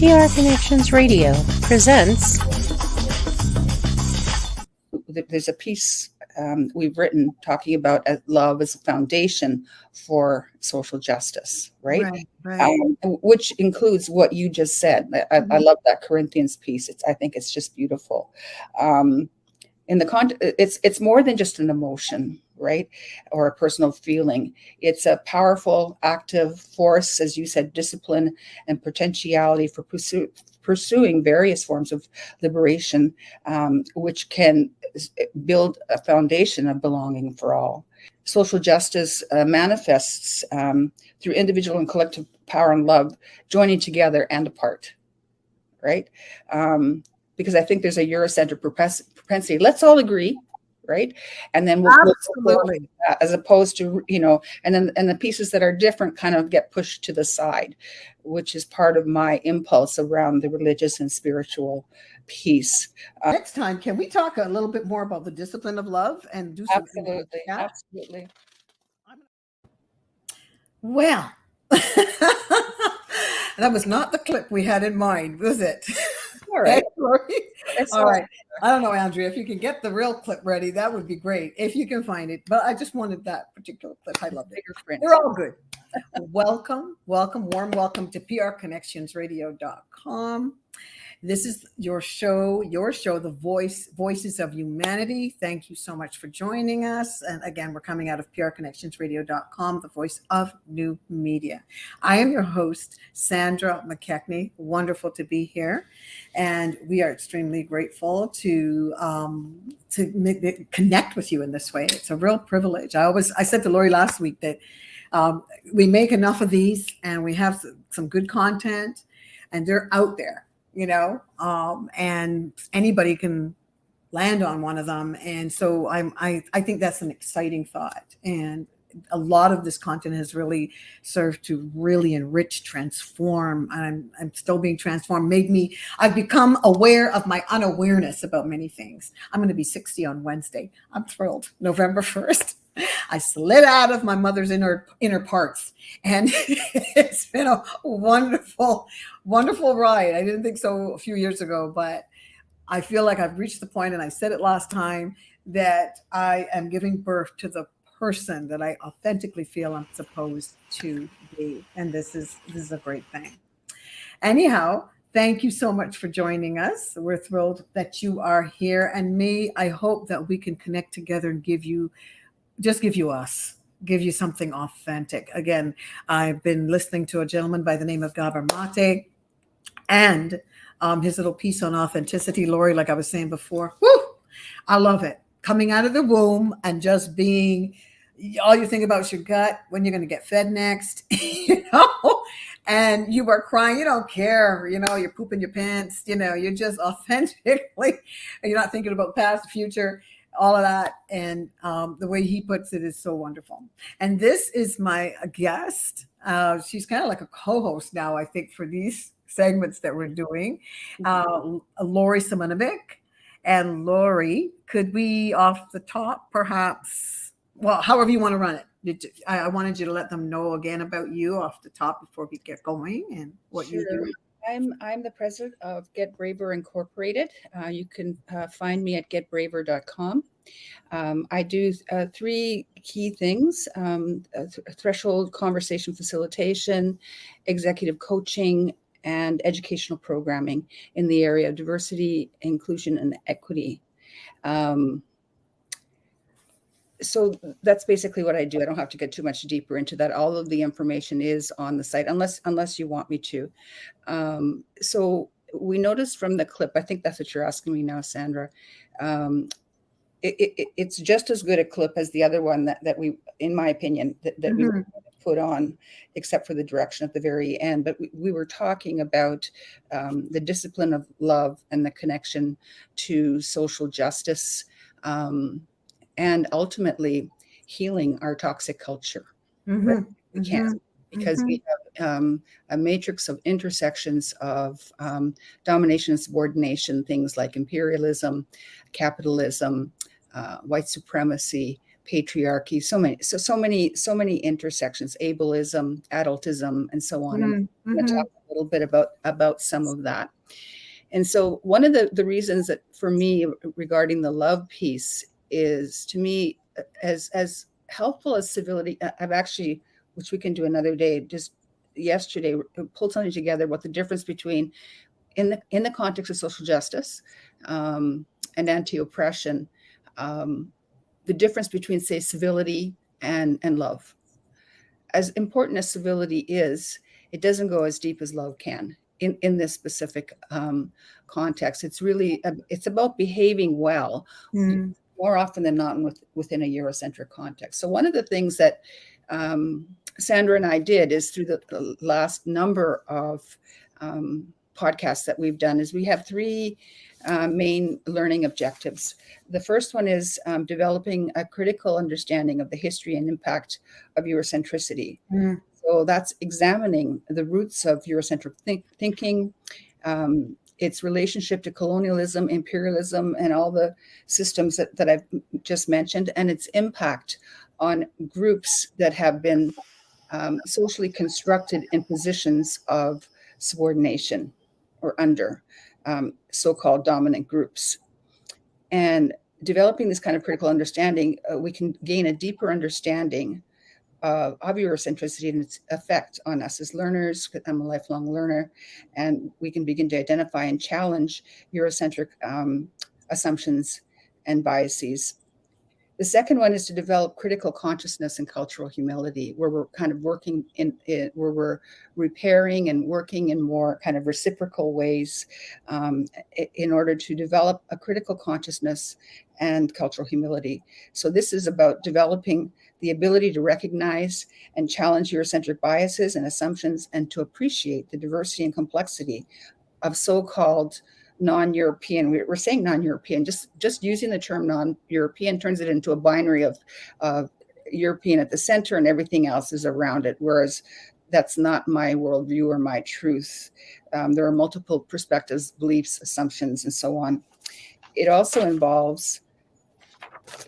PR Connections Radio presents. There's a piece we've written talking about love as a foundation for social justice, right? Which includes what you just said. I love that Corinthians piece. I think it's just beautiful. In the it's more than just an emotion, right, or a personal feeling. It's a powerful, active force, as you said, discipline and potentiality for pursuing various forms of liberation, which can build a foundation of belonging for all. Social justice manifests through individual and collective power and love joining together and apart, right? Because I think there's a Eurocentric propensity. Let's all agree, right? And then we'll as opposed to, and the pieces that are different kind of get pushed to the side, which is part of my impulse around the religious and spiritual piece. Next time, can we talk a little bit more about the discipline of love and do some Absolutely. Well, that was not the clip we had in mind, was it? All right. All right. I don't know, Andrea, if you can get the real clip ready, that would be great. If you can find it. But I just wanted that particular clip. I love it. They're all good. Welcome, warm welcome to prconnectionsradio.com. This is your show, the Voices of Humanity. Thank you so much for joining us. And again, we're coming out of prconnectionsradio.com, the voice of new media. I am your host, Sandra McKechnie. Wonderful to be here. And we are extremely grateful to connect with you in this way. It's a real privilege. I said to Lorrie last week that we make enough of these and we have some good content and they're out there. And anybody can land on one of them. And so I think that's an exciting thought. And a lot of this content has really served to really enrich, transform. I'm still being transformed. I've become aware of my unawareness about many things. I'm going to be 60 on Wednesday. I'm thrilled. November 1st. I slid out of my mother's inner parts, and it's been a wonderful, wonderful ride. I didn't think so a few years ago, but I feel like I've reached the point, and I said it last time, that I am giving birth to the person that I authentically feel I'm supposed to be. And this is a great thing. Anyhow, thank you so much for joining us. We're thrilled that you are here. And I hope that we can connect together and give you something authentic. Again, I've been listening to a gentleman by the name of Gabor Mate and his little piece on authenticity. Lorrie, like I was saying before, I love it. Coming out of the womb and just being, all you think about is your gut, when you're going to get fed next, and you are crying, you don't care, you're pooping your pants, you're just authentically, you're not thinking about past, future, all of that. And the way he puts it is so wonderful. And this is my guest. She's kind of like a co-host now, I think, for these segments that we're doing. Lorrie Simunovic. And Lorrie, could we off the top, perhaps, well, however you want to run it. I wanted you to let them know again about you off the top before we get going and what you do. I'm the president of Get Braver Incorporated. You can find me at getbraver.com. I do three key things: threshold conversation facilitation, executive coaching, and educational programming in the area of diversity, inclusion, and equity. So that's basically what I do. I don't have to get too much deeper into that. All of the information is on the site, unless you want me to. So we noticed from the clip, I think that's what you're asking me now, Sandra. It's just as good a clip as the other one that we, in my opinion, that we put on, except for the direction at the very end. But we were talking about the discipline of love and the connection to social justice, and ultimately healing our toxic culture. We can, because we have a matrix of intersections of domination and subordination, things like imperialism, capitalism, white supremacy, patriarchy, so many intersections, ableism, adultism, and so on. And we're going to talk a little bit about some of that. And so one of the reasons that for me regarding the love piece is, to me, as helpful as civility, I've actually, which we can do another day, just yesterday pulled something together about the difference between in the context of social justice and anti-oppression, the difference between, say, civility and love. As important as civility is, it doesn't go as deep as love can in this specific context. It's really, it's about behaving well more often than not within a Eurocentric context. So one of the things that Sandra and I did is, through the last number of podcasts that we've done, is we have three main learning objectives. The first one is developing a critical understanding of the history and impact of Eurocentricity. So that's examining the roots of Eurocentric thinking, its relationship to colonialism, imperialism, and all the systems that I've just mentioned, and its impact on groups that have been socially constructed in positions of subordination or under so-called dominant groups. And developing this kind of critical understanding, we can gain a deeper understanding of Eurocentricity and its effect on us as learners. I'm a lifelong learner, and we can begin to identify and challenge Eurocentric assumptions and biases. The second one is to develop critical consciousness and cultural humility, where we're kind of working where we're repairing and working in more kind of reciprocal ways in order to develop a critical consciousness and cultural humility. So this is about developing the ability to recognize and challenge Eurocentric biases and assumptions, and to appreciate the diversity and complexity of so-called non-European. We're saying non-European, just using the term non-European turns it into a binary of European at the center and everything else is around it, whereas that's not my worldview or my truth. There are multiple perspectives, beliefs, assumptions, and so on. It also involves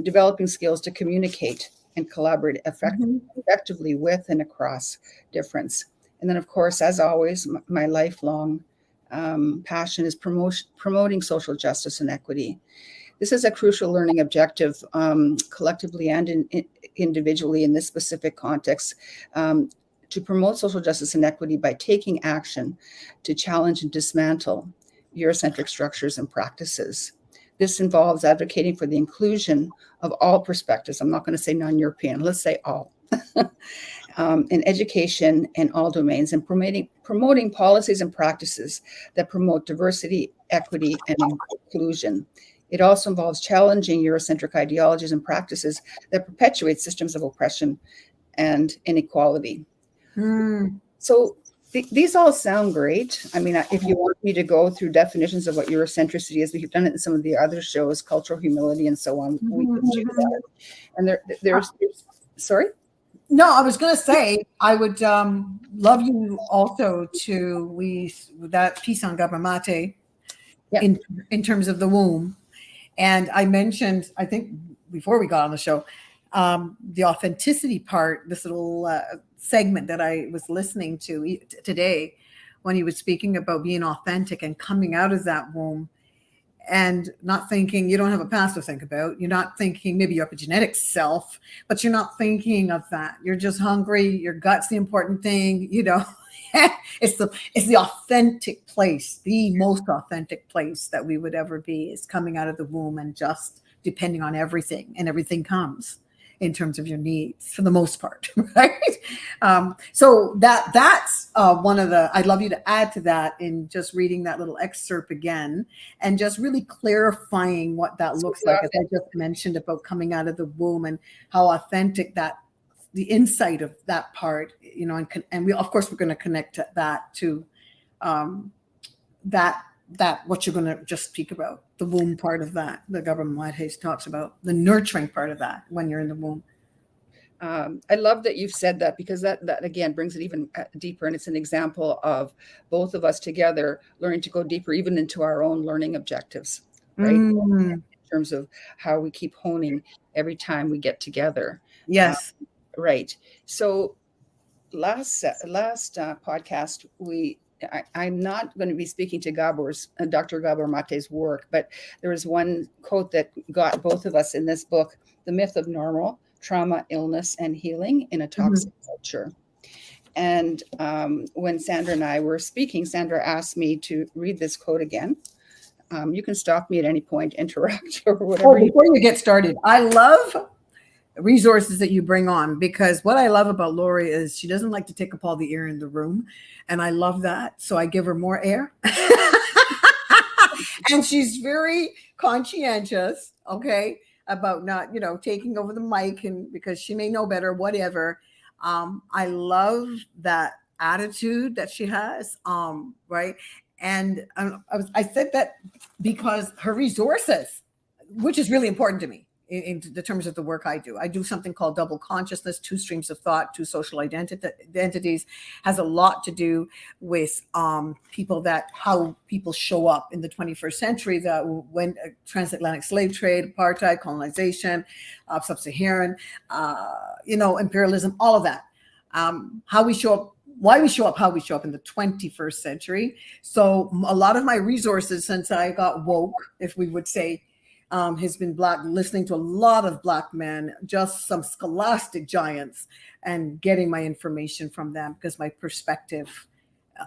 developing skills to communicate and collaborate effectively with and across difference. And then, of course, as always, my lifelong passion is promoting social justice and equity. This is a crucial learning objective, collectively and individually in this specific context, to promote social justice and equity by taking action to challenge and dismantle Eurocentric structures and practices. This involves advocating for the inclusion of all perspectives. I'm not going to say non-European, let's say all. In education in all domains, and promoting policies and practices that promote diversity, equity, and inclusion. It also involves challenging Eurocentric ideologies and practices that perpetuate systems of oppression and inequality. So these all sound great. I mean, if you want me to go through definitions of what Eurocentricity is, we've done it in some of the other shows, cultural humility and so on. We can do that. And there's sorry? No, I was going to say, I would love you also to that piece on Gabramate in terms of the womb. And I mentioned, I think before we got on the show, the authenticity part, this little segment that I was listening to today when he was speaking about being authentic and coming out of that womb. And not thinking, you don't have a past to think about. You're not thinking maybe your epigenetic self, but you're not thinking of that. You're just hungry. Your gut's the important thing. You know, it's the authentic place, the most authentic place that we would ever be is coming out of the womb and just depending on everything, and everything comes in terms of your needs for the most part, right? So that's one of the, I'd love you to add to that in just reading that little excerpt again and just really clarifying what that looks like, as I just mentioned about coming out of the womb and how authentic the insight of that part, you know, and we, of course, we're going to connect that to that what you're going to just speak about, the womb part of that, the government Whitehays talks about, the nurturing part of that when you're in the womb. I love that you've said that, because that again brings it even deeper, and it's an example of both of us together learning to go deeper even into our own learning objectives, right? In terms of how we keep honing every time we get together. Yes. Right. So last podcast, we I'm not going to be speaking to Dr. Gabor Mate's work, but there was one quote that got both of us in this book: "The myth of normal, trauma, illness, and healing in a toxic culture." And when Sandra and I were speaking, Sandra asked me to read this quote again. You can stop me at any point, interrupt, or whatever. Before you get started, I love resources that you bring on, because what I love about Lorrie is she doesn't like to take up all the air in the room, and I love that, so I give her more air. And she's very conscientious, okay, about not, taking over the mic, and because she may know better, whatever. I love that attitude that she has, right? And I said that because her resources, which is really important to me in the terms of the work I do. I do something called double consciousness, two streams of thought, two social identities, has a lot to do with how people show up in the 21st century, that when transatlantic slave trade, apartheid, colonization, sub-Saharan, imperialism, all of that, how we show up, why we show up, how we show up in the 21st century. So a lot of my resources since I got woke, if we would say, has been listening to a lot of Black men, just some scholastic giants, and getting my information from them, because my perspective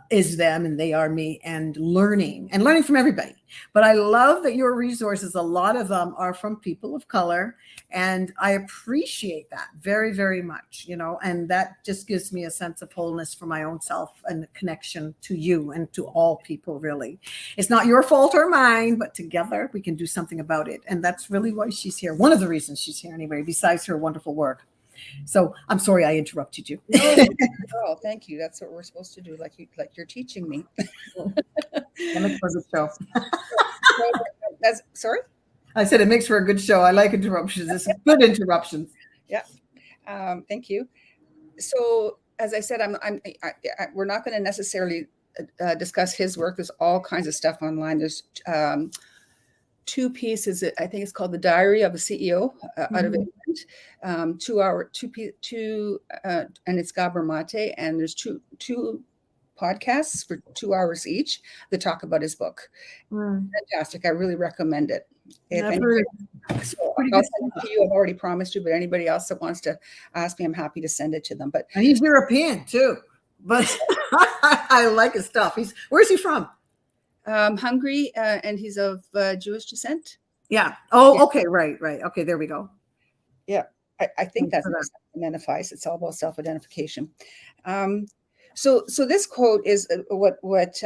is them and they are me, and learning from everybody. But I love that your resources, a lot of them are from people of color, and I appreciate that very, very much, and that just gives me a sense of wholeness for my own self and the connection to you and to all people, really. It's not your fault or mine, but together we can do something about it. And that's really why she's here. One of the reasons she's here anyway, besides her wonderful work. So I'm sorry I interrupted you. No, thank you. That's what we're supposed to do, like you're teaching me. That makes for a good show. Sorry? I said it makes for a good show. I like interruptions. It's good interruptions. Yeah. Thank you. So as I said, we're not going to necessarily discuss his work. There's all kinds of stuff online. There's two pieces. I think it's called The Diary of a CEO out of England. 2 hour, and it's Gabor Mate, and there's two podcasts for 2 hours each that talk about his book. Fantastic. I really recommend it. If anybody, so I'll send it to you. I've already promised you, but anybody else that wants to ask me, I'm happy to send it to them. But and he's European too, but I like his stuff. Where's he from? Hungary, and he's of Jewish descent. Yeah. Oh, yeah. Okay. Right. Okay. There we go. Yeah. I think that's what identifies. It's all about self-identification. So this quote is what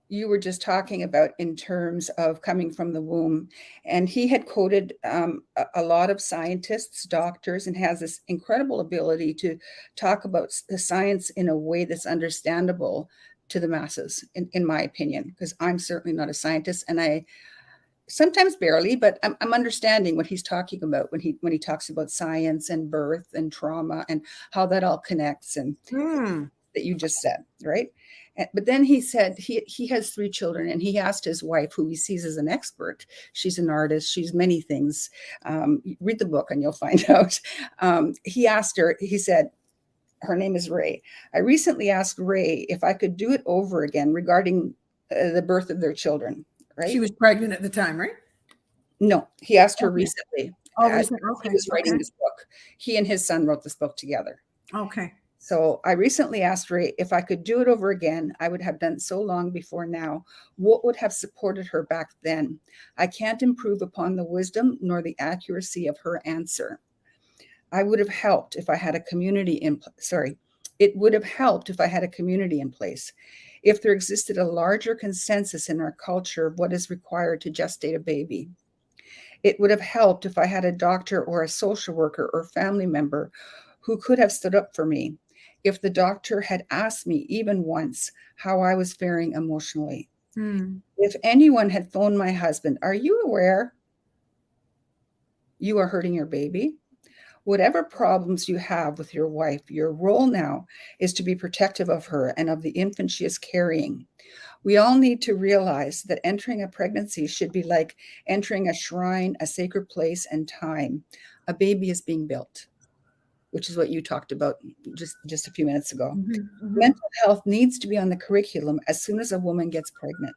you were just talking about in terms of coming from the womb. And he had quoted a lot of scientists, doctors, and has this incredible ability to talk about the science in a way that's understandable to the masses, in my opinion, because I'm certainly not a scientist, and I sometimes barely, but I'm understanding what he's talking about when he talks about science and birth and trauma and how that all connects, and that you just said, right? But then he said he has 3 children, and he asked his wife, who he sees as an expert. She's an artist. She's many things. Read the book and you'll find out. He asked her, he said, her name is Ray. I recently asked Ray if I could do it over again regarding the birth of their children, right? She was pregnant at the time, right? No, he asked her recently. Oh, recently. Okay. He was writing this book. He and his son wrote this book together. Okay. So I recently asked Ray if I could do it over again. I would have done so long before now. What would have supported her back then? I can't improve upon the wisdom nor the accuracy of her answer. It would have helped if I had a community in place. If there existed a larger consensus in our culture of what is required to gestate a baby. It would have helped if I had a doctor or a social worker or family member who could have stood up for me. If the doctor had asked me even once how I was faring emotionally. If anyone had phoned my husband, are you aware you are hurting your baby? Whatever problems you have with your wife, your role now is to be protective of her and of the infant she is carrying. We all need to realize that entering a pregnancy should be like entering a shrine, a sacred place and time. A baby is being built. which is what you talked about just a few minutes ago. Mm-hmm. Mental health needs to be on the curriculum as soon as a woman gets pregnant.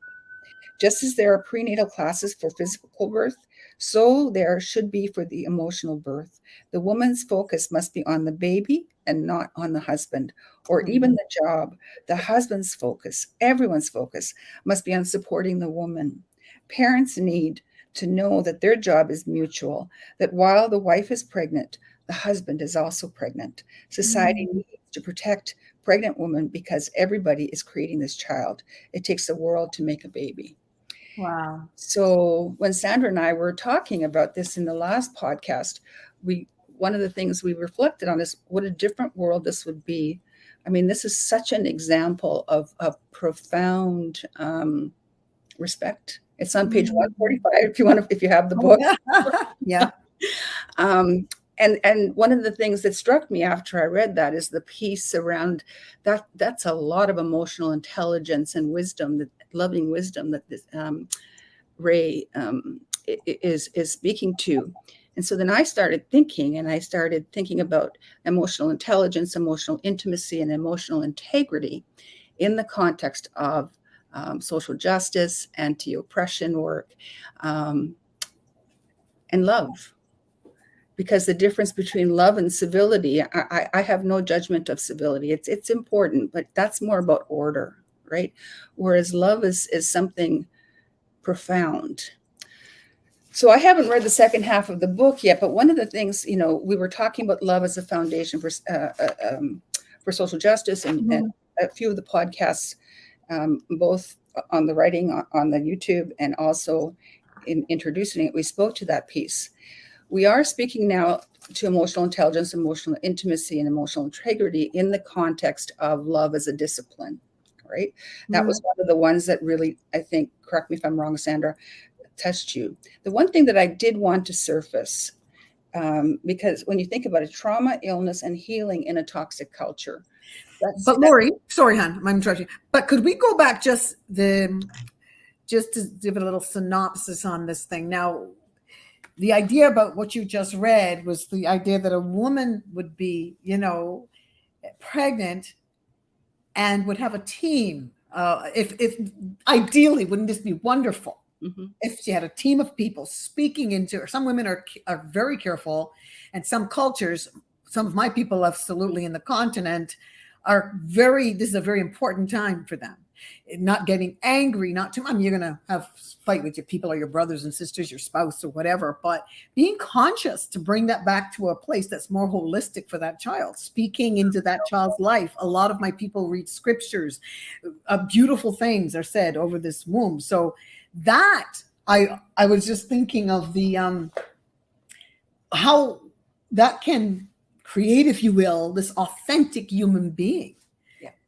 Just as there are prenatal classes for physical birth, so there should be for the emotional birth. The woman's focus must be on the baby and not on the husband or even the job. The husband's focus, everyone's focus, must be on supporting the woman. Parents need to know that their job is mutual, that while the wife is pregnant, the husband is also pregnant. Society needs to protect pregnant women because everybody is creating this child. It takes the world to make a baby. Wow. So when Sandra and I were talking about this in the last podcast, one of the things we reflected on is what a different world this would be. I mean, this is such an example of profound respect. It's on page 145 if you have the book. Yeah. And one of the things that struck me after I read that is the piece around that. That's a lot of emotional intelligence and wisdom, that loving wisdom that this, Ray is speaking to. And so then I started thinking about emotional intelligence, emotional intimacy, and emotional integrity in the context of social justice, anti-oppression work, and love. Because the difference between love and civility, I have no judgment of civility. It's important, but that's more about order, right? Whereas love is something profound. So I haven't read the second half of the book yet, but one of the things, we were talking about love as a foundation for social justice, and a few of the podcasts, both on the writing on the YouTube and also in introducing it, we spoke to that piece. We are speaking now to emotional intelligence, emotional intimacy, and emotional integrity in the context of love as a discipline, right? That was one of the ones that really, I think, correct me if I'm wrong, Sandra, touched you. The one thing that I did want to surface, because when you think about it, trauma, illness, and healing in a toxic culture. But Lorrie, sorry, hon, I'm interrupting. But could we go back just to give it a little synopsis on this thing? Now, the idea about what you just read was the idea that a woman would be, pregnant and would have a team. If ideally, wouldn't this be wonderful? Mm-hmm. If she had a team of people speaking into her. Some women are very careful, and some cultures, some of my people absolutely in the continent this is a very important time for them. Not getting angry, not too much. You're going to have fight with your people or your brothers and sisters, your spouse or whatever, but being conscious to bring that back to a place that's more holistic for that child, speaking into that child's life. A lot of my people read scriptures, beautiful things are said over this womb. So that I was just thinking of the how that can create, if you will, this authentic human being.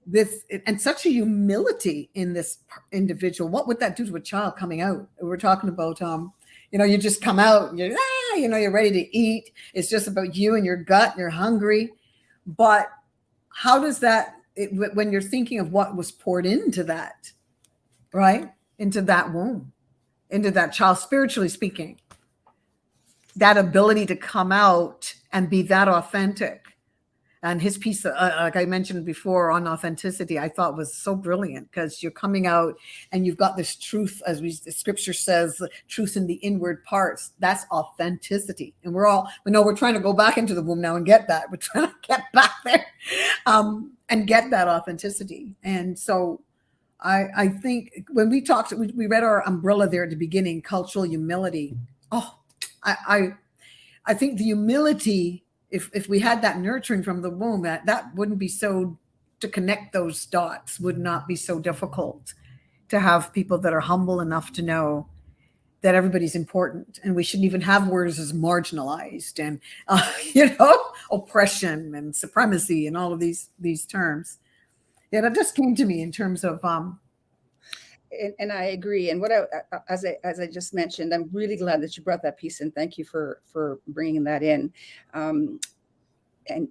This and such a humility in this individual. What would that do to a child coming out? We're talking about, you just come out and you're ready to eat. It's just about you and your gut and you're hungry. But how does when you're thinking of what was poured into that, right? Into that womb, into that child, spiritually speaking, that ability to come out and be that authentic. And his piece, like I mentioned before, on authenticity, I thought was so brilliant, because you're coming out and you've got this truth, as the scripture says, truth in the inward parts. That's authenticity. And we're trying to go back into the womb now and get that. We're trying to get back there and get that authenticity. And so I think when we talked, we read our umbrella there at the beginning, cultural humility. Oh, I think the humility, if we had that nurturing from the womb, that wouldn't be so, to connect those dots would not be so difficult, to have people that are humble enough to know that everybody's important, and we shouldn't even have words as marginalized and oppression and supremacy and all of these terms. Yeah, that just came to me in terms of and I agree. And as I just mentioned, I'm really glad that you brought that piece in. Thank you for bringing that in. And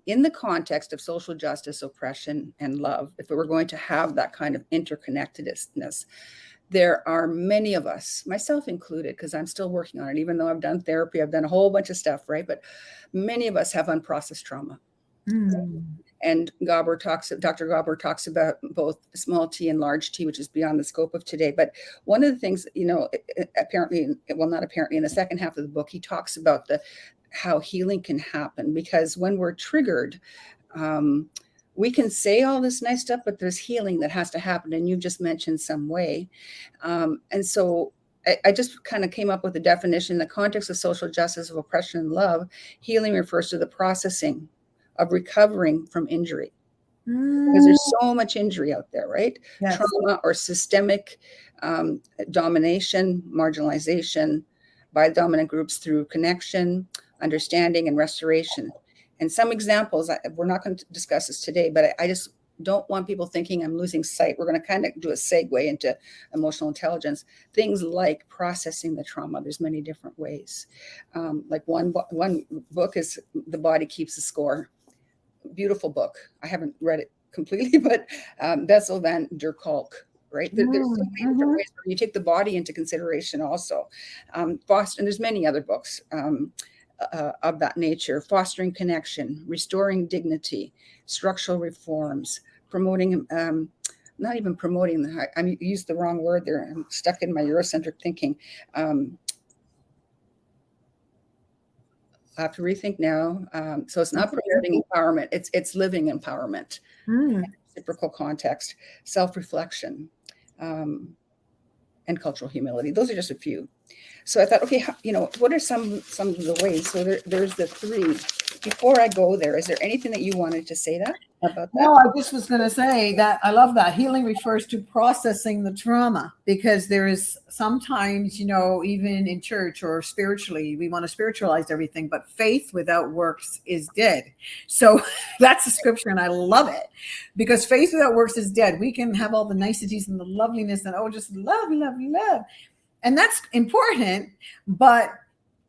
in the context of social justice, oppression, and love, if we were going to have that kind of interconnectedness, there are many of us, myself included, because I'm still working on it, even though I've done therapy, I've done a whole bunch of stuff, right? But many of us have unprocessed trauma. And Dr. Gabor talks about both small t and large t, which is beyond the scope of today. But one of the things, apparently, well, not apparently, in the second half of the book, he talks about how healing can happen, because when we're triggered, we can say all this nice stuff, but there's healing that has to happen. And you just mentioned some way. And so I just kind of came up with a definition. In the context of social justice, of oppression and love, healing refers to the processing of recovering from injury. Because there's so much injury out there, right? Yes. Trauma or systemic domination, marginalization by dominant groups through connection, understanding, and restoration. And some examples, we're not going to discuss this today, but I just don't want people thinking I'm losing sight. We're going to kind of do a segue into emotional intelligence. Things like processing the trauma. There's many different ways. Like one book is The Body Keeps the Score. Beautiful book. I haven't read it completely, but Bessel van der Kolk, right? There's so many different ways where you take the body into consideration also. And there's many other books of that nature. Fostering connection, restoring dignity, structural reforms, promoting, not even promoting, I used the wrong word there. I'm stuck in my Eurocentric thinking. I have to rethink now. So it's not promoting empowerment, it's living empowerment, reciprocal context, self-reflection, and cultural humility. Those are just a few. So I thought, okay, what are some of the ways? So there's the three. Before I go there, is there anything that you wanted to say about that? No, I just was going to say that I love that. Healing refers to processing the trauma, because there is sometimes, even in church or spiritually, we want to spiritualize everything, but faith without works is dead. So that's the scripture, and I love it, because faith without works is dead. We can have all the niceties and the loveliness and just love, love, love. And that's important, but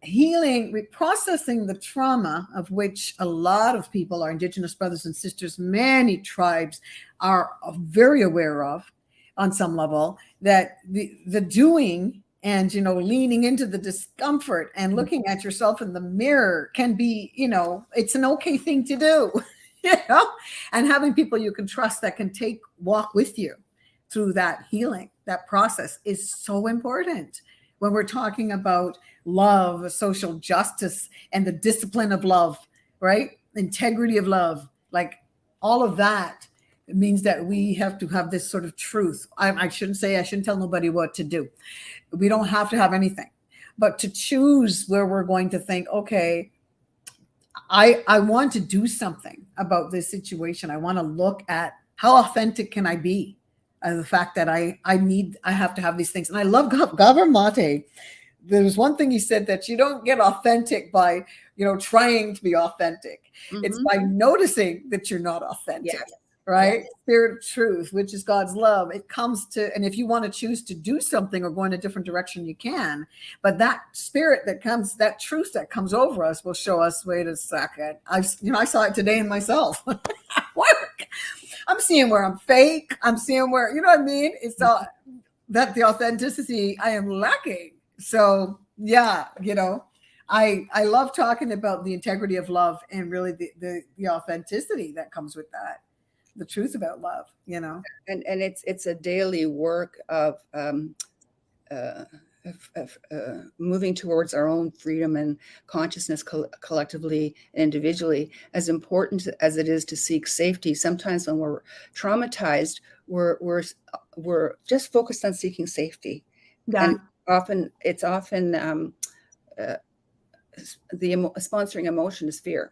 healing, processing the trauma, of which a lot of people, our Indigenous brothers and sisters, many tribes are very aware of on some level, that the doing and, leaning into the discomfort and looking at yourself in the mirror can be, it's an okay thing to do, and having people you can trust that can walk with you through that healing, that process is so important when we're talking about love, social justice, and the discipline of love, right? Integrity of love, like all of that. It means that we have to have this sort of truth. I shouldn't tell nobody what to do. We don't have to have anything, but to choose where we're going to think, okay, I want to do something about this situation. I want to look at how authentic can I be? The fact that I have to have these things. And I love Gabor Mate. There's one thing he said, that you don't get authentic by, trying to be authentic. Mm-hmm. It's by noticing that you're not authentic, yes. Right? Yes. Spirit of truth, which is God's love. It comes to, and if you want to choose to do something or go in a different direction, you can. But that spirit that comes, that truth that comes over us will show us, wait a second. I saw it today in myself. Work. I'm seeing where I'm fake. I'm seeing where, you know what I mean? It's all that the authenticity I am lacking. So yeah, I love talking about the integrity of love, and really the authenticity that comes with that, the truth about love, And it's a daily work of moving towards our own freedom and consciousness collectively and individually, as important as it is to seek safety. Sometimes when we're traumatized, we're just focused on seeking safety. Yeah. And it's often the sponsoring emotion is fear.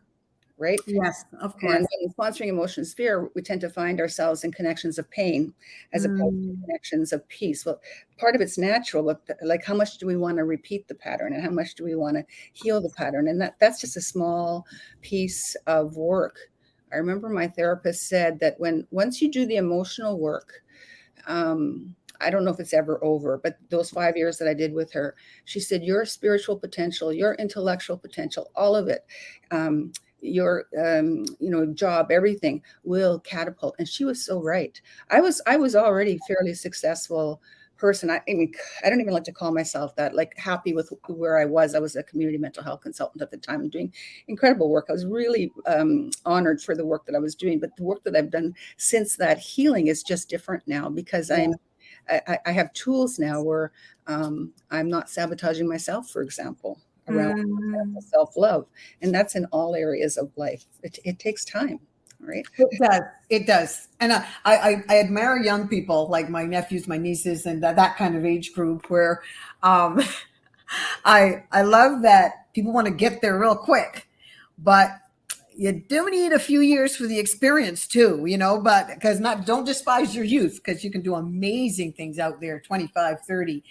Right? Yes, of course. And when sponsoring emotion is fear, we tend to find ourselves in connections of pain as opposed to connections of peace. Well, part of it's natural, but like, how much do we want to repeat the pattern, and how much do we want to heal the pattern? And that's just a small piece of work. I remember my therapist said that once you do the emotional work, I don't know if it's ever over, but those 5 years that I did with her, she said, your spiritual potential, your intellectual potential, all of it, your job, everything will catapult. And she was so right. I was already fairly successful person. I mean, I don't even like to call myself that, like happy with where I was. I was a community mental health consultant at the time and doing incredible work. I was really honored for the work that I was doing, but the work that I've done since that healing is just different now, because I have tools now where I'm not sabotaging myself, for example, around self-love. And that's in all areas of life. It takes time. Right. It does. And I admire young people like my nephews, my nieces, and that kind of age group where I love that people want to get there real quick, but you do need a few years for the experience too, but because don't despise your youth, because you can do amazing things out there, 25, 30,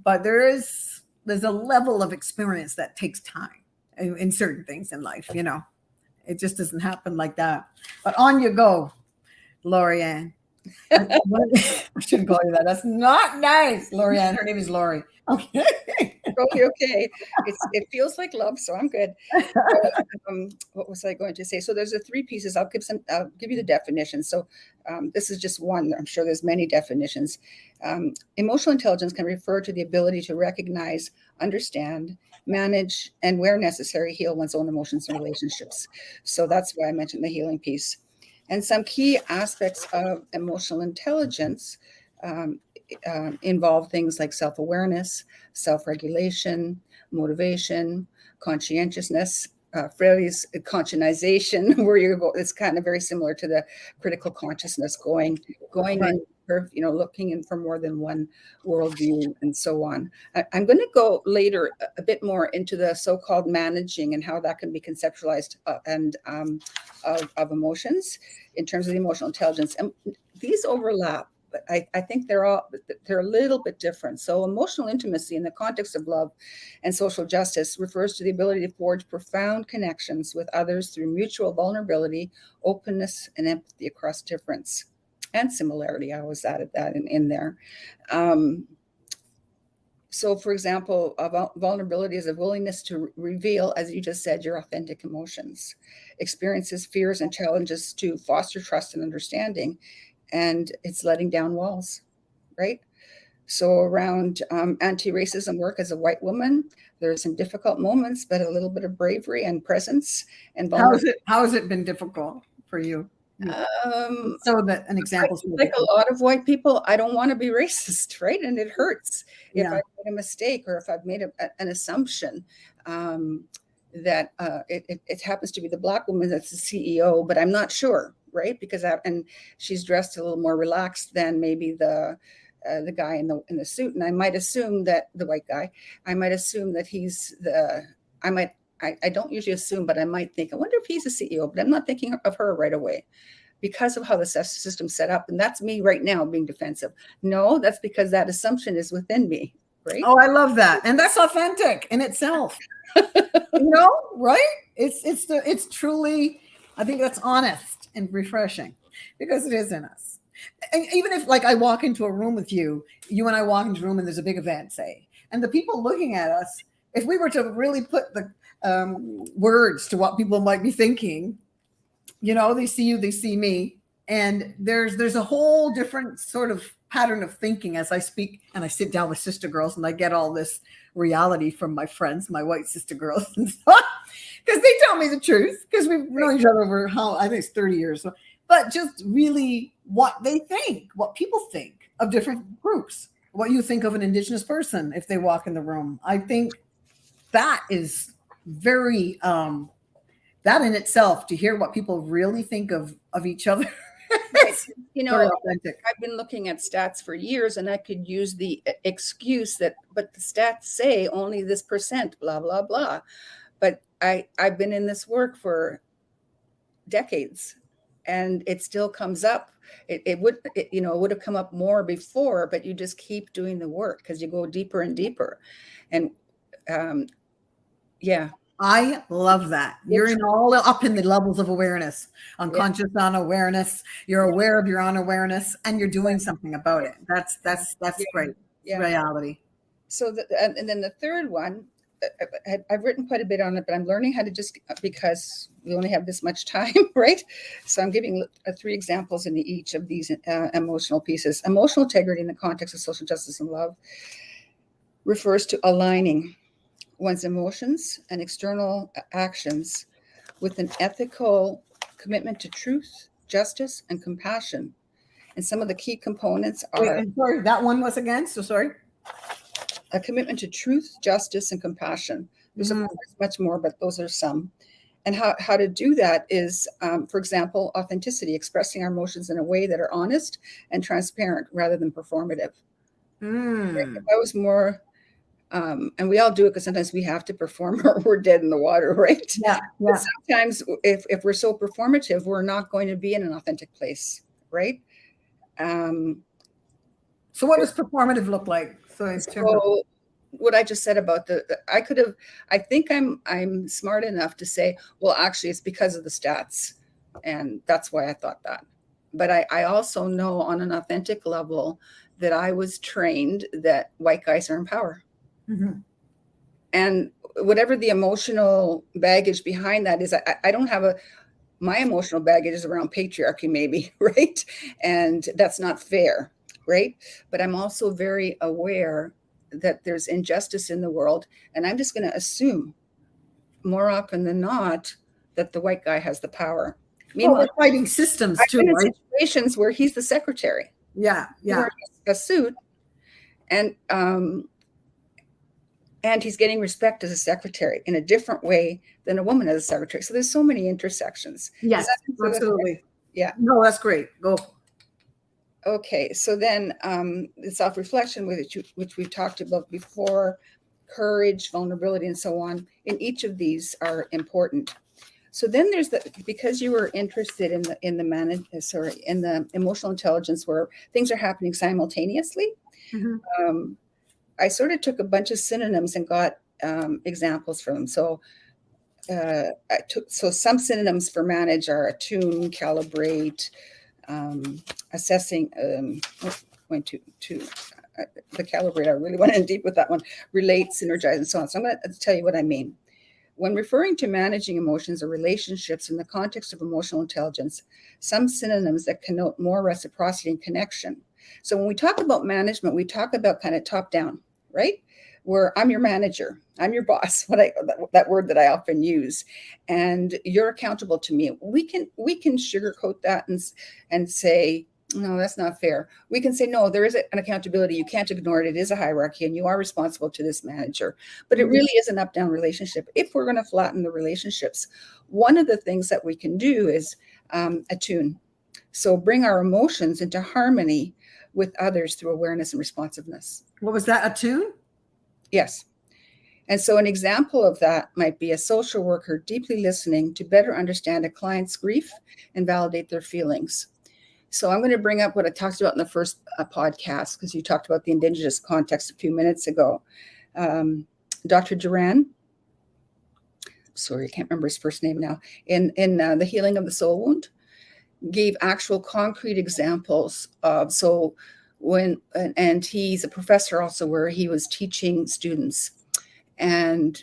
but there's a level of experience that takes time in certain things in life, It just doesn't happen like that. But on you go, Lorrie Ann. I shouldn't call you that. That's not nice, Lorrie Ann. Her name is Lorrie. Okay. Okay. It feels like love, so I'm good. What was I going to say? So there's the three pieces. I'll give you the definition. So this is just one. I'm sure there's many definitions. Emotional intelligence can refer to the ability to recognize, understand, manage, and where necessary, heal one's own emotions and relationships. So that's why I mentioned the healing piece. And some key aspects of emotional intelligence involve things like self-awareness, self-regulation, motivation, conscientiousness, Fraley's conscientization, where you go. It's kind of very similar to the critical consciousness, going right. In, looking in for more than one worldview and so on. I'm going to go later a bit more into the so-called managing and how that can be conceptualized of emotions in terms of the emotional intelligence. And these overlap, but I think they're a little bit different. So emotional intimacy in the context of love and social justice refers to the ability to forge profound connections with others through mutual vulnerability, openness, and empathy across difference and similarity. I always added that in there. So, for example, vulnerability is a willingness to reveal, as you just said, your authentic emotions, experiences, fears, and challenges to foster trust and understanding. And it's letting down walls, right? So around anti-racism work as a white woman, there's some difficult moments, but a little bit of bravery and presence. And how has it been difficult for you? So that an example, like a lot of white people, I don't want to be racist, right? And it hurts if I made a mistake or if I've made an assumption that it happens to be the Black woman that's the CEO, but I'm not sure, right? Because and she's dressed a little more relaxed than maybe the guy in the suit, and I might assume that the white guy, I might assume that he's I don't usually assume, but I might think, I wonder if he's a CEO, but I'm not thinking of her right away because of how the system's set up. And that's me right now being defensive. No, that's because that assumption is within me, right? Oh, I love that. And that's authentic in itself, right? It's truly, I think that's honest and refreshing because it is in us. And even if like I walk into a room with you and I walk into a room and there's a big event, say, and the people looking at us, if we were to really put the words to what people might be thinking, they see you, they see me, and there's a whole different sort of pattern of thinking as I speak and I sit down with sister girls and I get all this reality from my friends, my white sister girls, and so because they tell me the truth, because we've known each other over I think it's 30 years. So, but just really what they think, what people think of different groups, what you think of an Indigenous person if they walk in the room. I think that is very that in itself, to hear what people really think of each other. I've been looking at stats for years, and I could use the excuse but the stats say only this %, blah blah blah. But I've been in this work for decades, and it still comes up. It would have come up more before, but you just keep doing the work because you go deeper and deeper, and I love that. You're all up in the levels of awareness, unconscious unawareness. You're aware of your unawareness, and you're doing something about it. That's great. Reality. So and then the third one, I've written quite a bit on it, but I'm learning how to just, because we only have this much time, right? So I'm giving 3 examples in each of these emotional pieces. Emotional integrity in the context of social justice and love refers to aligning one's emotions and external actions with an ethical commitment to truth, justice, and compassion. And some of the key components are... Wait, sorry, that one was again, so sorry. A commitment to truth, justice, and compassion. There's of course much more, but those are some. And how to do that is, for example, authenticity, expressing our emotions in a way that are honest and transparent rather than performative. If I was more... and we all do it because sometimes we have to perform or we're dead in the water, right? Yeah. But sometimes if we're so performative, we're not going to be in an authentic place, right? So what does performative look like? So what I just said about I think I'm smart enough to say, well, actually it's because of the stats. And that's why I thought that. But I also know on an authentic level that I was trained that white guys are in power. Mm-hmm. And whatever the emotional baggage behind that is, I don't have my emotional baggage is around patriarchy, maybe, right? And that's not fair, right? But I'm also very aware that there's injustice in the world. And I'm just going to assume more often than not that the white guy has the power. Meanwhile, we're fighting systems too, right? In situations where he's the secretary. Yeah. Wearing a suit. And he's getting respect as a secretary in a different way than a woman as a secretary. So there's so many intersections. Yes, absolutely. Yeah. No, that's great. Go. Okay. So then the self-reflection, which we've talked about before, courage, vulnerability, and so on. In each of these are important. So then there's because you were interested in the emotional intelligence where things are happening simultaneously. Mm-hmm. I sort of took a bunch of synonyms and got examples from them. So some synonyms for manage are attune, calibrate, assessing. Went to the calibrate. I really went in deep with that one. Relate, synergize, and so on. So I'm going to tell you what I mean. When referring to managing emotions or relationships in the context of emotional intelligence, some synonyms that connote more reciprocity and connection. So when we talk about management, we talk about kind of top down, right? Where I'm your manager, I'm your boss, that word that I often use, and you're accountable to me. We can sugarcoat that and say, no, that's not fair. We can say, no, there is an accountability. You can't ignore it. It is a hierarchy and you are responsible to this manager. But it really is an up-down relationship. If we're going to flatten the relationships, one of the things that we can do is attune. So bring our emotions into harmony with others through awareness and responsiveness. What was that, attune? Yes. And so an example of that might be a social worker deeply listening to better understand a client's grief and validate their feelings. So I'm going to bring up what I talked about in the first podcast, because you talked about the Indigenous context a few minutes ago. Dr. Duran, sorry, I can't remember his first name now, in The Healing of the Soul Wound, gave actual concrete examples of, and he's a professor also where he was teaching students. And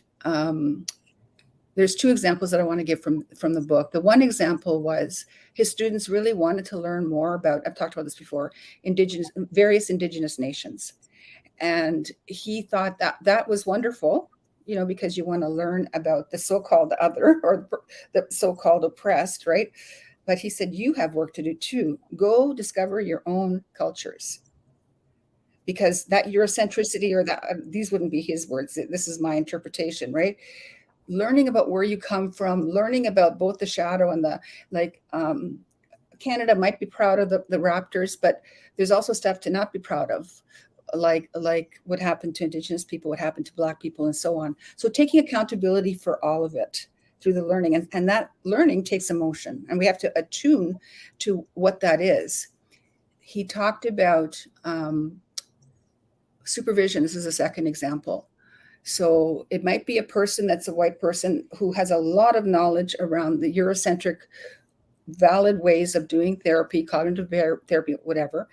there's 2 examples that I want to give from the book. The one example was his students really wanted to learn more about, I've talked about this before, various Indigenous nations. And he thought that was wonderful, because you want to learn about the so-called other or the so-called oppressed, right? But he said, you have work to do too. Go discover your own cultures. Because that Eurocentricity these wouldn't be his words. This is my interpretation, right? Learning about where you come from, learning about both the shadow and Canada might be proud of the Raptors, but there's also stuff to not be proud of, like what happened to Indigenous people, what happened to Black people, and so on. So taking accountability for all of it through the learning, and that learning takes emotion, and we have to attune to what that is. He talked about supervision. This is a second example. So it might be a person that's a white person who has a lot of knowledge around the Eurocentric valid ways of doing therapy, cognitive therapy, whatever,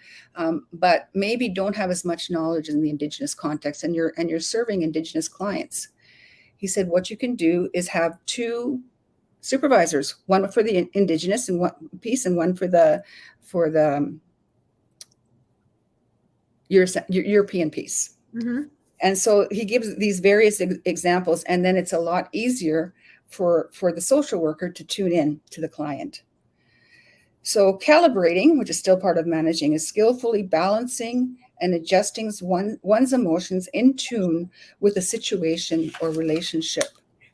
but maybe don't have as much knowledge in the Indigenous context, and you're serving Indigenous clients. he said, what you can do is have two supervisors, one for the Indigenous and one piece, and one for the European piece. Mm-hmm. And so he gives these various examples, and then it's a lot easier for the social worker to tune in to the client. So calibrating, which is still part of managing, is skillfully balancing and adjusting one's emotions in tune with a situation or relationship.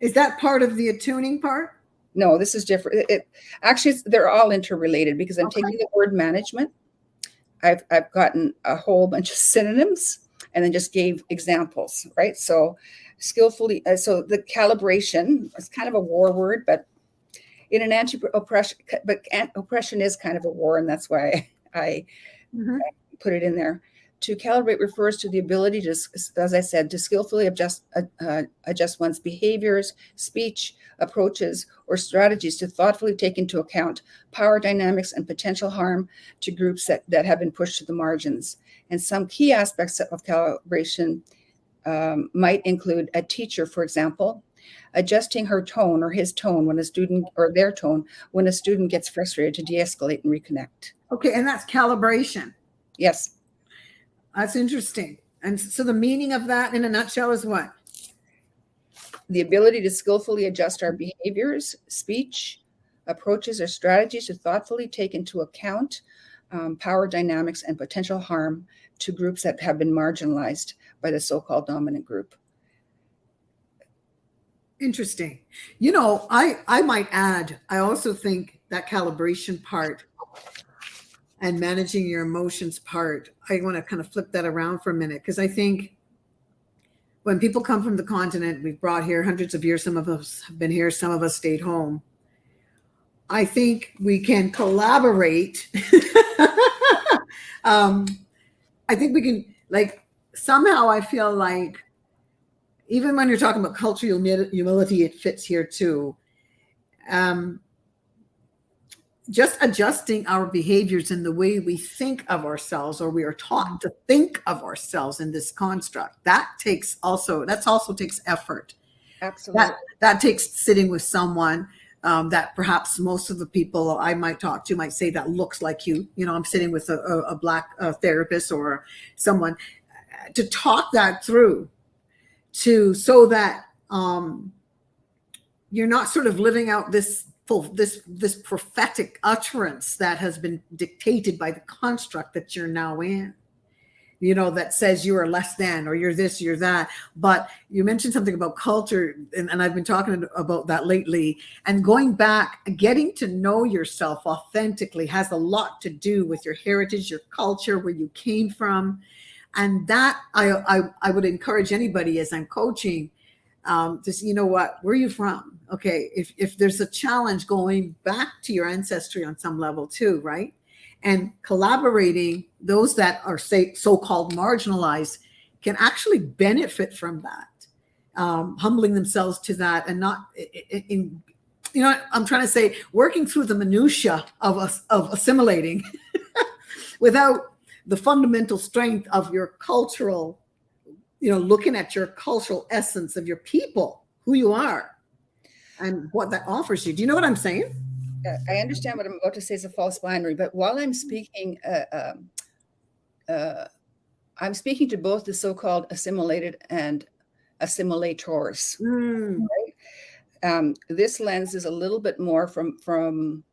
Is that part of the attuning part? No, this is different. Actually, they're all interrelated, because I'm taking the word management. I've gotten a whole bunch of synonyms and then just gave examples, right? So skillfully, so the calibration is kind of a war word, but in an anti-oppression, but oppression is kind of a war, and that's why I put it in there. To calibrate refers to the ability to, as I said, to skillfully adjust one's behaviors, speech, approaches, or strategies to thoughtfully take into account power dynamics and potential harm to groups that have been pushed to the margins. And some key aspects of calibration might include a teacher, for example, adjusting her tone or his tone when a student, or their tone, when a student gets frustrated, to de-escalate and reconnect. Okay, and that's calibration. Yes. That's interesting. And so the meaning of that in a nutshell is what? The ability to skillfully adjust our behaviors, speech, approaches, or strategies to thoughtfully take into account power dynamics and potential harm to groups that have been marginalized by the so-called dominant group. Interesting. You know, I might add, I also think that calibration part and managing your emotions part, I want to kind of flip that around for a minute, because I think when people come from the continent, we've brought here hundreds of years, some of us have been here, some of us stayed home. I think we can collaborate. I think we can, like, somehow I feel like, even when you're talking about cultural humility, it fits here too. Just adjusting our behaviors in the way we think of ourselves, or we are taught to think of ourselves in this construct, that also takes effort. Absolutely. That takes sitting with someone that perhaps most of the people I might talk to might say that looks like you. You know, I'm sitting with a Black therapist or someone to talk that through, so that you're not sort of living out this prophetic utterance that has been dictated by the construct that you're now in, you know, that says you are less than, or you're this, you're that. But you mentioned something about culture, and I've been talking about that lately. And going back, getting to know yourself authentically has a lot to do with your heritage, your culture, where you came from. And that I would encourage anybody, as I'm coaching, to say, you know what, where are you from? Okay, if there's a challenge, going back to your ancestry on some level too, right? And collaborating, those that are, say, so-called marginalized can actually benefit from that, humbling themselves to that, and not in, you know, I'm trying to say, working through the minutia of assimilating without the fundamental strength of your cultural, you know, looking at your cultural essence of your people, who you are, and what that offers you. Do you know what I'm saying? I understand what I'm about to say is a false binary, but while I'm speaking, I'm speaking to both the so-called assimilated and assimilators. Right? This lens is a little bit more from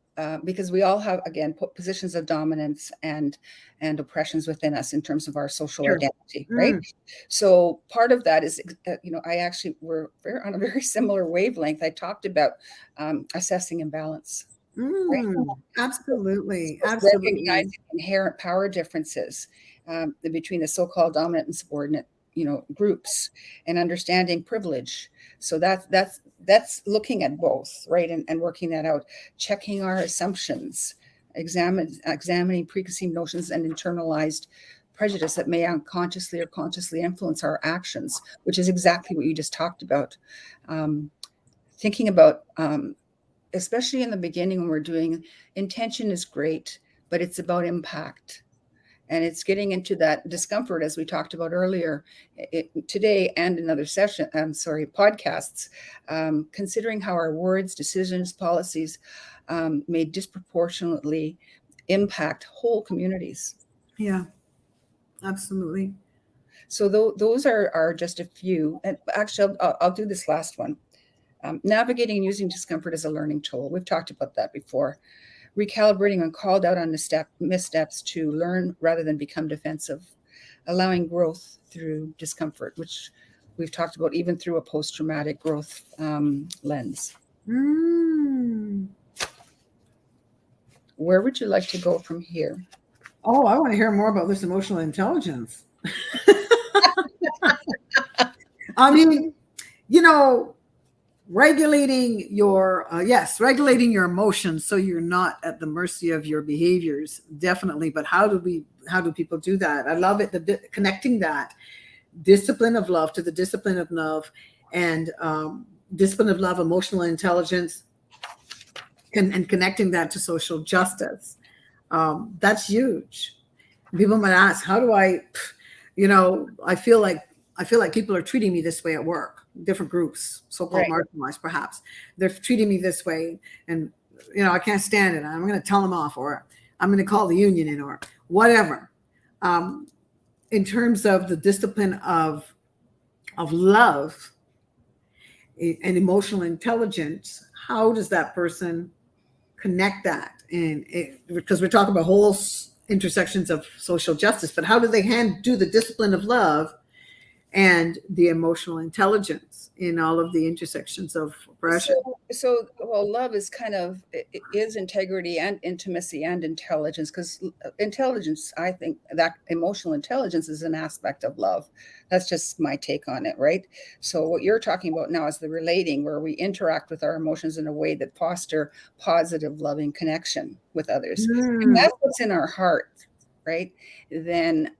because we all have, again, positions of dominance and oppressions within us in terms of our social identity, right? So part of that is, you know, we're on a very similar wavelength. I talked about assessing imbalance. Right? Absolutely. So Absolutely. recognizing inherent power differences between the so-called dominant and subordinate, you know, groups, and understanding privilege. So that's looking at both, right? And working that out, checking our assumptions, examining preconceived notions and internalized prejudice that may unconsciously or consciously influence our actions, which is exactly what you just talked about. Thinking about, especially in the beginning when we're doing, intention is great, but it's about impact. And it's getting into that discomfort, as we talked about earlier today and in other podcasts, considering how our words, decisions, policies may disproportionately impact whole communities. Yeah, absolutely. So those are just a few. And actually, I'll do this last one. Navigating and using discomfort as a learning tool. We've talked about that before. Recalibrating when called out on missteps to learn rather than become defensive. Allowing growth through discomfort, which we've talked about even through a post-traumatic growth lens. Where would you like to go from here? Oh, I want to hear more about this emotional intelligence. I mean, regulating your emotions so you're not at the mercy of your behaviors, definitely. But how do people do that? I love it, connecting that discipline of love to the discipline of love, and discipline of love, emotional intelligence, and connecting that to social justice. That's huge. People might ask, how do I feel like people are treating me this way at work, different groups, so-called marginalized, perhaps. They're treating me this way, and I can't stand it. I'm going to tell them off, or I'm going to call the union in, or whatever. In terms of the discipline of love and emotional intelligence, how does that person connect that? Because we're talking about whole intersections of social justice, but how do they do the discipline of love and the emotional intelligence in all of the intersections of oppression? So love is is integrity and intimacy and intelligence, because intelligence, I think that emotional intelligence is an aspect of love. That's just my take on it, right? So what you're talking about now is the relating, where we interact with our emotions in a way that foster positive, loving connection with others. And that's what's in our heart, right? Then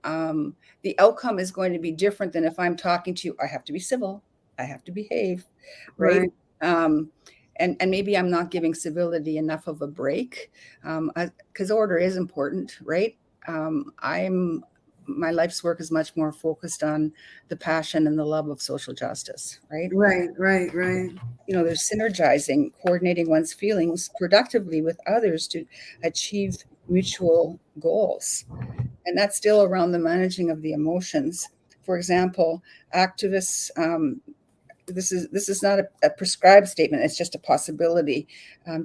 the outcome is going to be different than if I'm talking to you. I have to be civil. I have to behave, right? And maybe I'm not giving civility enough of a break, because order is important, right? My life's work is much more focused on the passion and the love of social justice, right? Right. There's synergizing, coordinating one's feelings productively with others to achieve mutual goals. And that's still around the managing of the emotions. For example, activists, this is not a prescribed statement, it's just a possibility,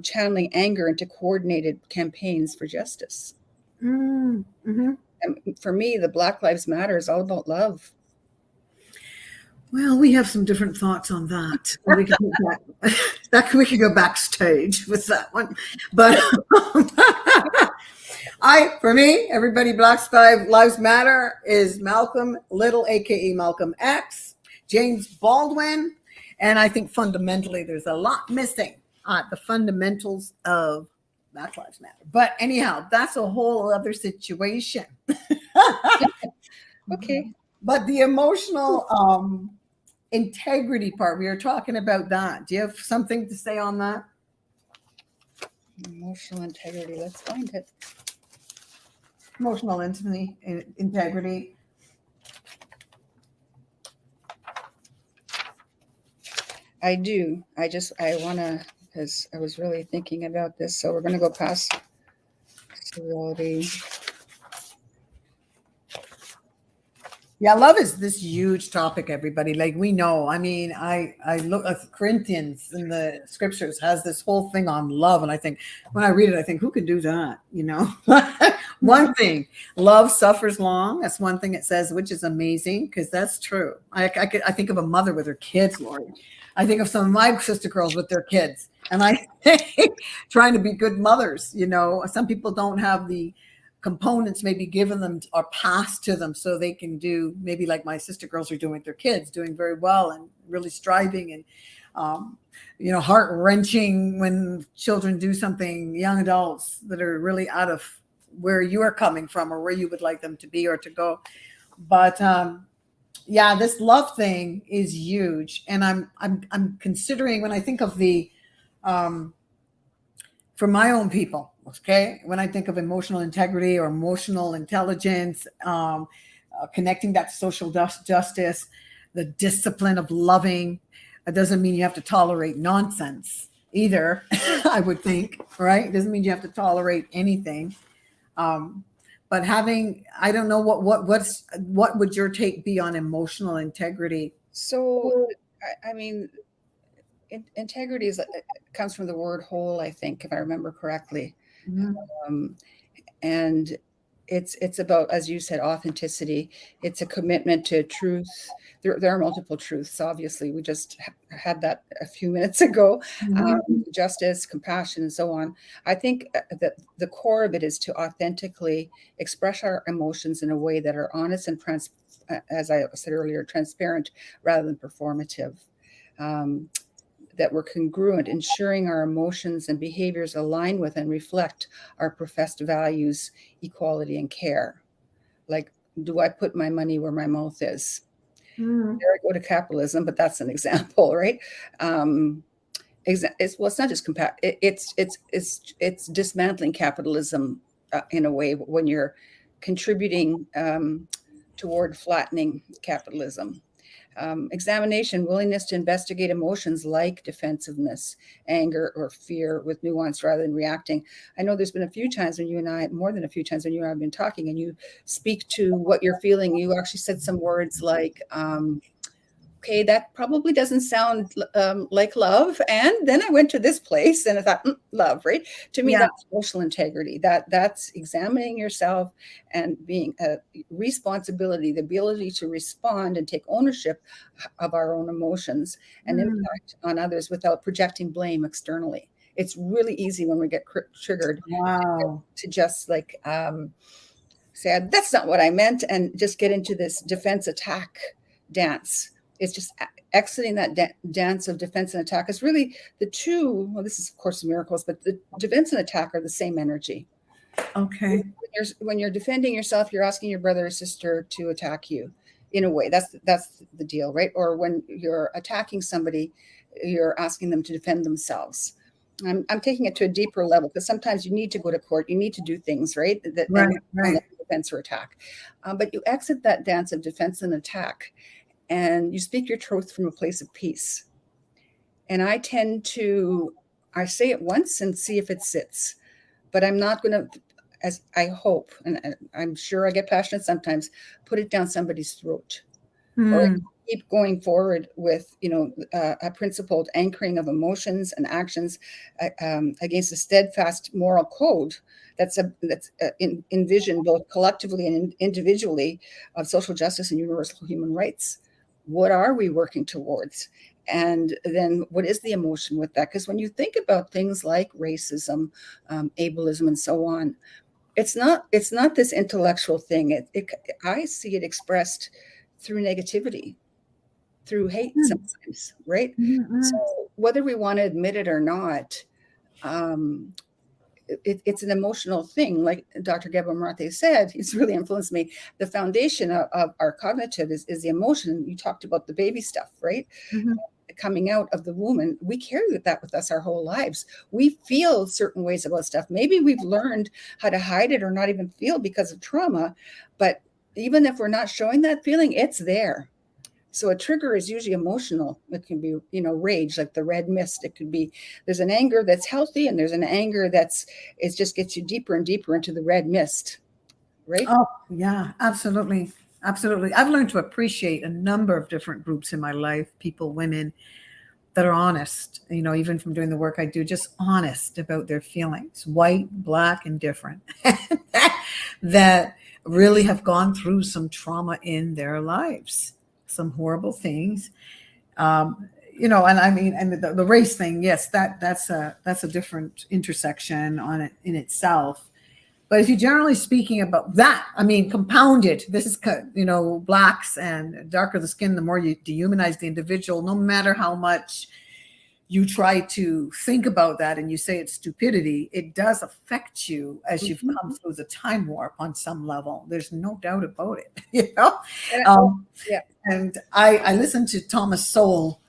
channeling anger into coordinated campaigns for justice. Mm-hmm. And for me, the Black Lives Matter is all about love. Well, we have some different thoughts on that. We could go backstage with that one. But for me, everybody, Black Lives Matter is Malcolm Little, aka Malcolm X, James Baldwin, and I think fundamentally there's a lot missing at the fundamentals of Black Lives Matter. But anyhow, that's a whole other situation. Okay. But the emotional integrity part, we were talking about that. Do you have something to say on that? Emotional integrity, let's find it. Emotional integrity. I do. I want to, because I was really thinking about this. So we're going to go past civility. Yeah, love is this huge topic, everybody. Like we know. I mean, I look at Corinthians in the scriptures has this whole thing on love. And I think when I read it, I think, who can do that? One thing, love suffers long. That's one thing it says, which is amazing, because that's true. I think of a mother with her kids, Lorrie. I think of some of my sister girls with their kids, and I think trying to be good mothers. Some people don't have the components maybe given them or passed to them so they can do maybe like my sister girls are doing with their kids, doing very well and really striving, and heart-wrenching when children do something, young adults that are really out of where you are coming from or where you would like them to be or to go. But yeah, this love thing is huge. And I'm considering, when I think of the for my own people, Okay, when I think of emotional integrity or emotional intelligence, connecting that to social justice, the discipline of loving, it doesn't mean you have to tolerate nonsense either. I would think, right? It doesn't mean you have to tolerate anything. But having, I don't know what would your take be on emotional integrity? So, I mean, integrity comes from the word whole, I think, if I remember correctly. Um, and it's about, as you said, authenticity. It's a commitment to truth. There are multiple truths, obviously. We just had that a few minutes ago. Justice, compassion, and so on. I think that the core of it is to authentically express our emotions in a way that are honest and, as I said earlier, transparent rather than performative. That we're congruent, ensuring our emotions and behaviors align with and reflect our professed values, equality, and care. Like, do I put my money where my mouth is? There I go to capitalism, but that's an example, right? It's not just it's dismantling capitalism in a way when you're contributing toward flattening capitalism. Examination, willingness to investigate emotions like defensiveness, anger, or fear with nuance rather than reacting. I know there's been a few times when you and I, more than a few times when you and I have been talking, and you speak to what you're feeling. You actually said some words like, okay, that probably doesn't sound like love. And then I went to this place and I thought, love, right? To me, that's emotional integrity. That's examining yourself and being a responsibility, the ability to respond and take ownership of our own emotions and impact on others without projecting blame externally. It's really easy when we get triggered to just like say, that's not what I meant, and just get into this defense attack dance. It's just exiting that dance of defense and attack is really the two. Well, this is of course miracles, but the defense and attack are the same energy. Okay. When you're defending yourself, you're asking your brother or sister to attack you. In a way, that's the deal, right? Or when you're attacking somebody, you're asking them to defend themselves. I'm taking it to a deeper level because sometimes you need to go to court, you need to do things, right? Right. Defense or attack, but you exit that dance of defense and attack. And you speak your truth from a place of peace. And I say it once and see if it sits. But I'm not going to, as I hope, and I'm sure I get passionate sometimes, put it down somebody's throat. Or keep going forward with, a principled anchoring of emotions and actions against a steadfast moral code that's envisioned both collectively and individually of social justice and universal human rights. What are we working towards? And then what is the emotion with that? Because when you think about things like racism, ableism, and so on, it's not this intellectual thing. I see it expressed through negativity, through hate sometimes, right? So whether we want to admit it or not, it's an emotional thing. Like Dr. Gabor Mate said, he's really influenced me. The foundation of our cognitive is the emotion. You talked about the baby stuff, right? Coming out of the womb, and we carry that with us our whole lives. We feel certain ways about stuff. Maybe we've learned how to hide it or not even feel because of trauma, but even if we're not showing that feeling, it's there. So a trigger is usually emotional. It can be, rage, like the red mist. It could be, there's an anger that's healthy and there's an anger it just gets you deeper and deeper into the red mist, right? Oh, yeah, absolutely. Absolutely. I've learned to appreciate a number of different groups in my life, people, women that are honest, even from doing the work I do, just honest about their feelings, white, black, and different, that really have gone through some trauma in their lives. Some horrible things, and I mean, and the race thing, yes, that's a different intersection on it in itself. But if you're generally speaking about that, I mean, compounded, this is, blacks and darker the skin, the more you dehumanize the individual, no matter how much you try to think about that and you say it's stupidity, it does affect you as you've come through the time warp on some level. There's no doubt about it, And I listened to Thomas Sowell.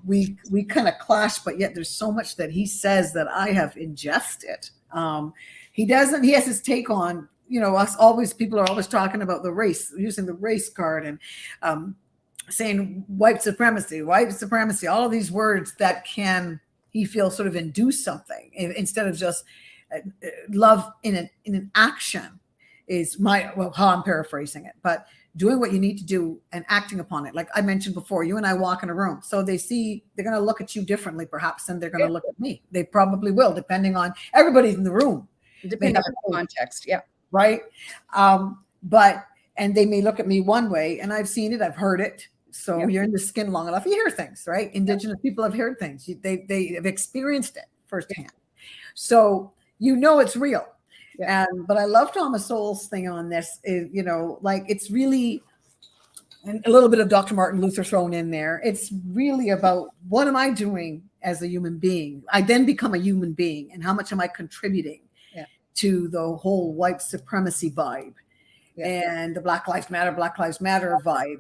We kind of clash, but yet there's so much that he says that I have ingested He doesn't. He has his take on, us always. People are always talking about the race, using the race card, and saying white supremacy, all of these words that can, he feels, sort of induce something instead of just love in an action is how I'm paraphrasing it, but doing what you need to do and acting upon it. Like I mentioned before, you and I walk in a room, so they're going to look at you differently perhaps than they're going to look at me. They probably will, depending on everybody's in the room. Depending on the context. Yeah. Right. And they may look at me one way, and I've seen it, I've heard it. So you're in the skin long enough, you hear things, right? Indigenous people have heard things. They have experienced it firsthand. So it's real. Yeah. But I love Thomas Sowell's thing on this, like it's really, and a little bit of Dr. Martin Luther thrown in there. It's really about, what am I doing as a human being? I then become a human being, and how much am I contributing to the whole white supremacy vibe and the Black Lives Matter vibe?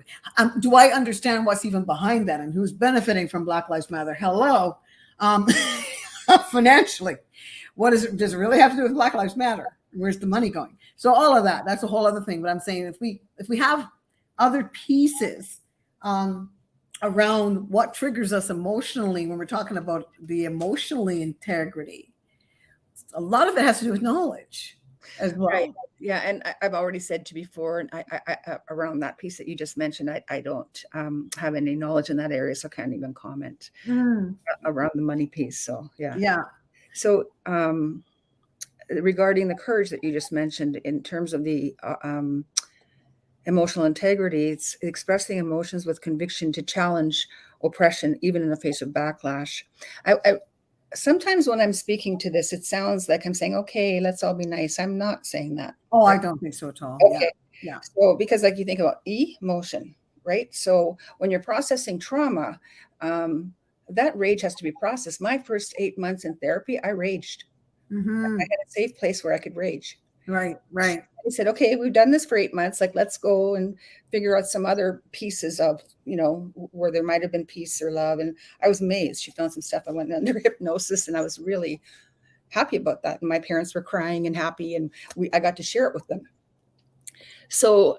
Do I understand what's even behind that, and who's benefiting from Black Lives Matter? Hello, financially. What is it? Does it really have to do with Black Lives Matter? Where's the money going? So all of that, that's a whole other thing. But I'm saying if we have other pieces around what triggers us emotionally when we're talking about the emotionally integrity, a lot of it has to do with knowledge as well. Right. Yeah. And I've already said to before, and I around that piece that you just mentioned, I don't have any knowledge in that area, so I can't even comment around the money piece. So yeah. So regarding the courage that you just mentioned, in terms of the emotional integrity, it's expressing emotions with conviction to challenge oppression, even in the face of backlash. I sometimes when I'm speaking to this, it sounds like I'm saying, okay, let's all be nice. I'm not saying that. Oh, right? I don't think so at all. Okay. Yeah. So because like you think about emotion, right? So when you're processing trauma, that rage has to be processed. My first 8 months in therapy, I raged. I had a safe place where I could rage. Right. He said, okay, we've done this for 8 months. Like, let's go and figure out some other pieces of, where there might've been peace or love. And I was amazed. She found some stuff. I went under hypnosis, and I was really happy about that. And my parents were crying and happy, and I got to share it with them. So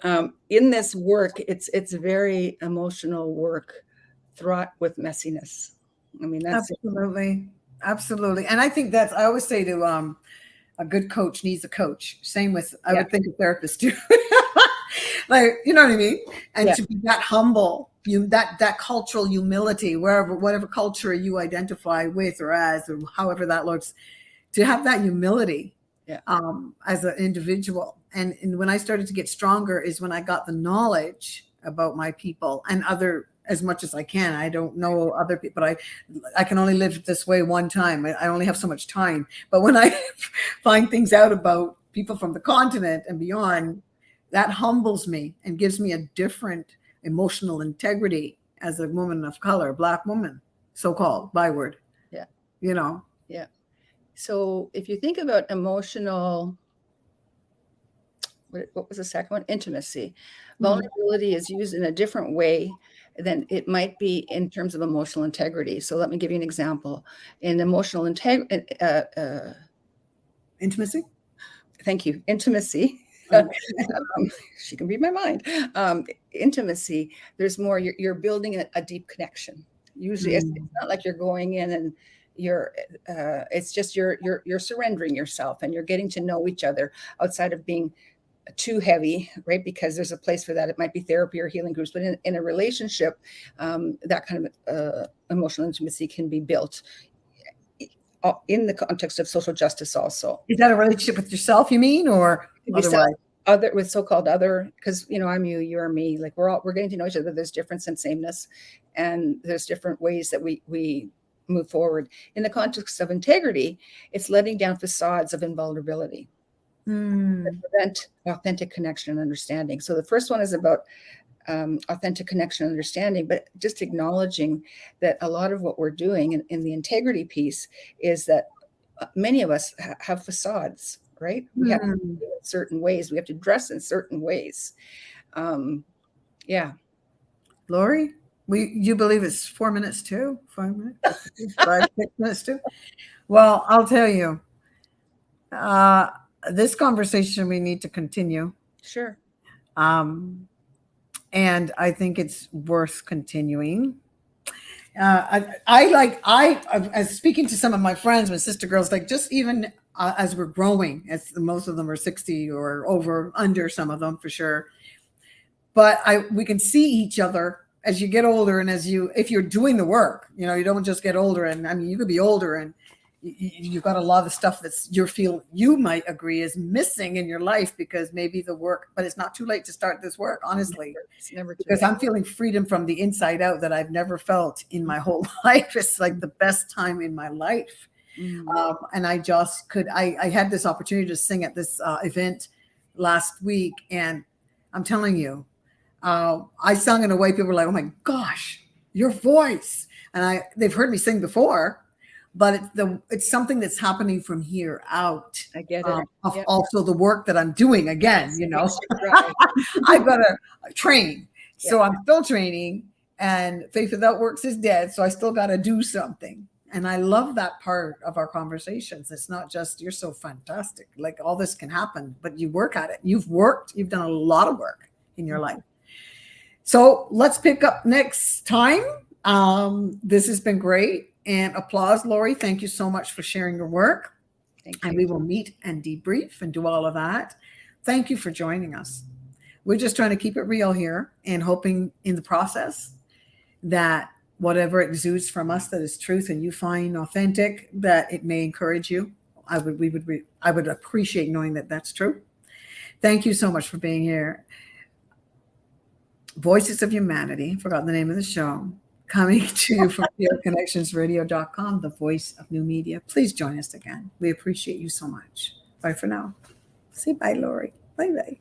in this work, it's very emotional work, fraught with messiness. I mean, that's absolutely. And I think I always say to a good coach needs a coach. Same with, I would think a therapist too. Like, you know what I mean? And to be that humble, that cultural humility, whatever culture you identify with or as, or however that looks, to have that humility as an individual. And when I started to get stronger is when I got the knowledge about my people and as much as I can. I don't know other people, but I can only live this way one time. I only have so much time. But when I find things out about people from the continent and beyond, that humbles me and gives me a different emotional integrity as a woman of color, Black woman, so-called byword. Yeah. Yeah. So if you think about emotional, what was the second one? Intimacy. Vulnerability is used in a different way than it might be in terms of emotional integrity. So let me give you an example. In emotional intimacy. Thank you. Intimacy. She can read my mind. Intimacy, there's more, you're building a deep connection. Usually it's not like you're going in and it's just you're surrendering yourself, and you're getting to know each other outside of being too heavy, right? Because there's a place for that. It might be therapy or healing groups, but in a relationship, that kind of emotional intimacy can be built in the context of social justice also. Is that a relationship with yourself, you mean, or otherwise? With so-called other, because I'm you, you're me. Like we're getting to know each other. There's difference and sameness, and there's different ways that we move forward. In the context of integrity, it's letting down facades of invulnerability. Prevent authentic connection and understanding. So the first one is about authentic connection and understanding, but just acknowledging that a lot of what we're doing in the integrity piece is that many of us have facades, right? We have to do it in certain ways. We have to dress in certain ways. Lorrie, you believe it's 4 minutes too? 5 minutes? 6 minutes too? Well, I'll tell you, This conversation we need to continue. Sure. And I think it's worth continuing. I was speaking to some of my friends, my sister girls, like just even as we're growing, as most of them are 60 or over, under some of them for sure. But we can see each other as you get older, and if you're doing the work, you don't just get older. And I mean, you could be older and you've got a lot of stuff that's you might agree is missing in your life because maybe the work, but it's not too late to start this work, honestly. It's never too because late. I'm feeling freedom from the inside out that I've never felt in my whole life. It's like the best time in my life. And I just I had this opportunity to sing at this event last week, and I'm telling you, I sung in a way people were like, oh my gosh, your voice. And they've heard me sing before, but it's something that's happening from here out. I get it. Also the work that I'm doing again, Right. I've got to train. Yeah. So I'm still training, and faith without works is dead. So I still got to do something. And I love that part of our conversations. It's not just, you're so fantastic, like all this can happen, but you work at it. You've done a lot of work in your life. So let's pick up next time. This has been great. And applause, Lorrie. Thank you so much for sharing your work. Thank you. And we will meet and debrief and do all of that. Thank you for joining us. We're just trying to keep it real here and hoping in the process that whatever exudes from us that is truth and you find authentic, that it may encourage you. I would appreciate knowing that that's true. Thank you so much for being here. Voices of Humanity, forgot the name of the show, coming to you from PureConnectionsRadio.com, the voice of new media. Please join us again. We appreciate you so much. Bye for now. Say bye, Lorrie. Bye-bye.